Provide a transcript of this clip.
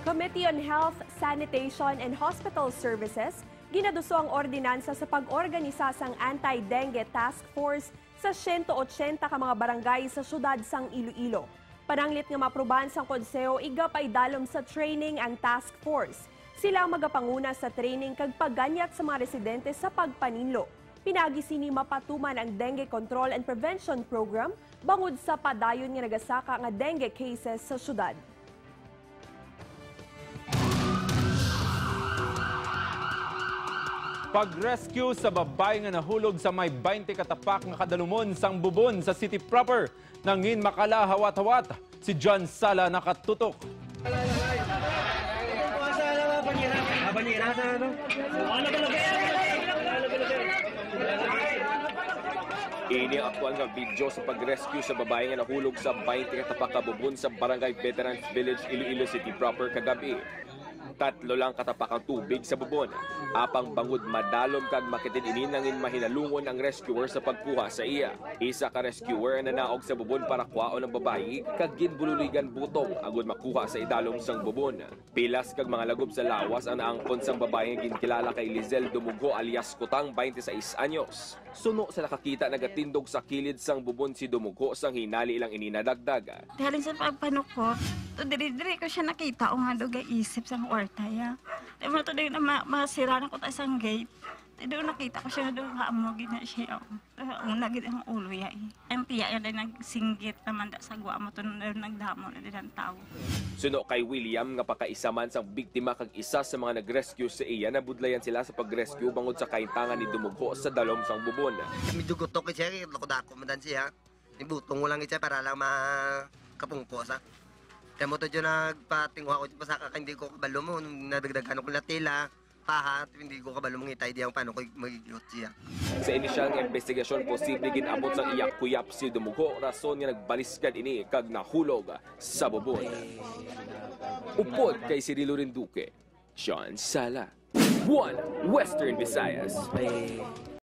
Committee on Health, Sanitation and Hospital Services ginaduso ang ordinansa sa pag-organisa sang Anti-Dengue Task Force sa 180 ka mga barangay sa syudad sang Iloilo. Pananglit nga maprobahan sang konseho igapay dalom sa training ang task force. Sila ang magapanguna sa training kag pagganyat sa mga residente sa pagpaninlo. Pinagi sini mapatuman ang dengue control and prevention program bangod sa padayon nga nagasaka nga dengue cases sa syudad. Pag-rescue sa babae nga nahulog sa may 20 katapak nga kadalumon sang bubon sa city proper. Nangin makala hawat-hawat. Si John Sala nakatutok. Ini ang aktual nga video sa pag-rescue sa babae nga nahulog sa 20 katapak ka bubon sa Barangay Veterans Village, Iloilo City proper kagabi. 3 lang katapak ang tubig sa bubon. Apang bangod madalom kag makitid ini nangin mahinalungon ang rescuer sa pagkuha sa iya. Isa ka rescuer na naog sa bubon para kuhaon ang babae kag ginbululigan butong agud makuha sa idalom sang bubon. Pilas kag mga lagob sa lawas ang naangkon sang babae nga ginkilala kay Lizel Dumugho alias Kutang 26 anyos. Suno sa nakakita nagatindog sa kilid sang bubon si Dumugho sang hinali ilang ininadagdag. Dahil sa pagpanukot, to diri ko siya nakita o nga doon isip sa ortaya. Di mo to din na masira na ko tayo sang gate. Doon nakita ko siya doon haamogin na siya. Ang nagit ang ulo ya. Ang tiya yan din nagsinggit naman sa guwa mo to nagdamo na din ang tao. Suno kay William nga pakaisa man sang biktima kag isa sa mga nag-rescue sa iya nabudlayan sila sa pag-rescue bangod sa kaintangan ni Dumugho sa dalom sang bubon. Medyo gutok siya, lako-dako man siya. Nibutong mo lang siya para lang makapungpos ha. Kaya mo to dyan nagpatingwa ko dyan pa sa hindi ko kabalo mo. Nadagdagan ko na tila, pahat, hindi ko kabalo mong itay diyan paano ko mag-iot siya. Sa inisyal nga investigasyon, posible ginabot sang iyak-kuyap si Dumugho, rason nga nagbaliskad ini kag nahulog sa bubon. Upod kay Cirilo Rinduque, John Sala, One Western Visayas.